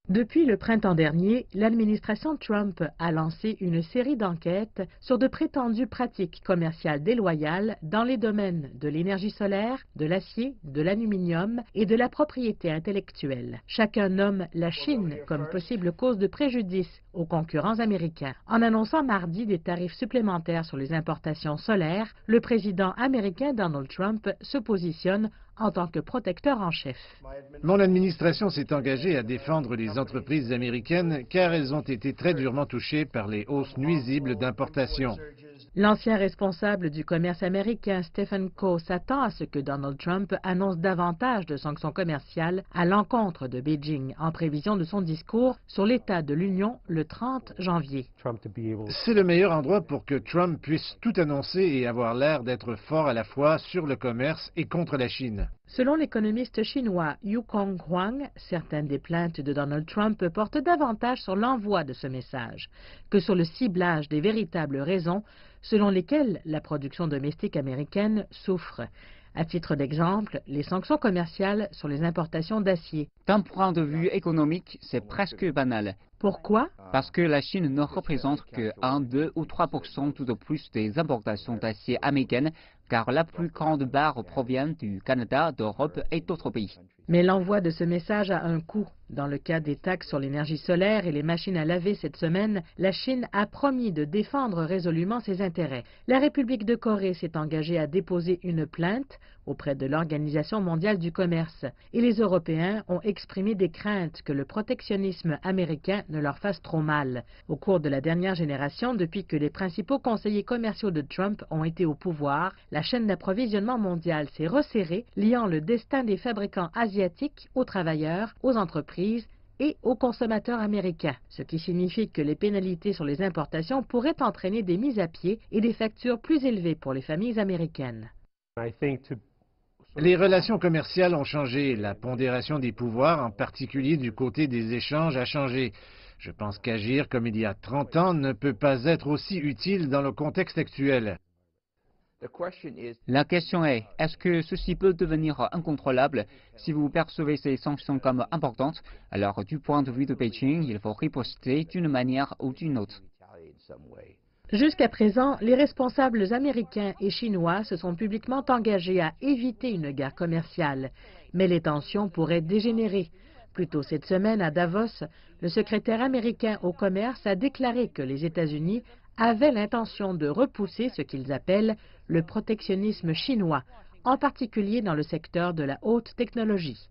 Depuis le printemps dernier, l'administration Trump a lancé une série d'enquêtes sur de prétendues pratiques commerciales déloyales dans les domaines de l'énergie solaire, de l'acier, de l'aluminium et de la propriété intellectuelle. Chacun nomme la Chine comme possible cause de préjudice aux concurrents américains. En annonçant mardi des tarifs supplémentaires sur les importations solaires, le président américain Donald Trump se positionne en tant que protecteur en chef. Mon administration s'est engagée à défendre les entreprises américaines car elles ont été très durement touchées par les hausses nuisibles d'importation. L'ancien responsable du commerce américain, Stephen Coe, s'attend à ce que Donald Trump annonce davantage de sanctions commerciales à l'encontre de Beijing en prévision de son discours sur l'état de l'Union le 30 janvier. C'est le meilleur endroit pour que Trump puisse tout annoncer et avoir l'air d'être fort à la fois sur le commerce et contre la Chine. Selon l'économiste chinois Yukong Huang, certaines des plaintes de Donald Trump portent davantage sur l'envoi de ce message que sur le ciblage des véritables raisons selon lesquelles la production domestique américaine souffre. À titre d'exemple, les sanctions commerciales sur les importations d'acier. D'un point de vue économique, c'est presque banal. Pourquoi? Parce que la Chine ne représente que 1, 2 ou 3% tout au plus des importations d'acier américaines, car la plus grande part provient du Canada, d'Europe et d'autres pays. Mais l'envoi de ce message a un coût. Dans le cas des taxes sur l'énergie solaire et les machines à laver cette semaine, la Chine a promis de défendre résolument ses intérêts. La République de Corée s'est engagée à déposer une plainte auprès de l'Organisation mondiale du commerce. Et les Européens ont exprimé des craintes que le protectionnisme américain ne leur fasse trop mal. Au cours de la dernière génération, depuis que les principaux conseillers commerciaux de Trump ont été au pouvoir, la chaîne d'approvisionnement mondiale s'est resserrée, liant le destin des fabricants asiatiques aux travailleurs, aux entreprises et aux consommateurs américains, ce qui signifie que les pénalités sur les importations pourraient entraîner des mises à pied et des factures plus élevées pour les familles américaines. Les relations commerciales ont changé, la pondération des pouvoirs, en particulier du côté des échanges, a changé. Je pense qu'agir comme il y a 30 ans ne peut pas être aussi utile dans le contexte actuel. La question est-ce que ceci peut devenir incontrôlable? Si vous percevez ces sanctions comme importantes, alors du point de vue de Beijing, il faut riposter d'une manière ou d'une autre. Jusqu'à présent, les responsables américains et chinois se sont publiquement engagés à éviter une guerre commerciale, mais les tensions pourraient dégénérer. Plus tôt cette semaine, à Davos, le secrétaire américain au commerce a déclaré que les États-Unis avaient l'intention de repousser ce qu'ils appellent le protectionnisme chinois, en particulier dans le secteur de la haute technologie.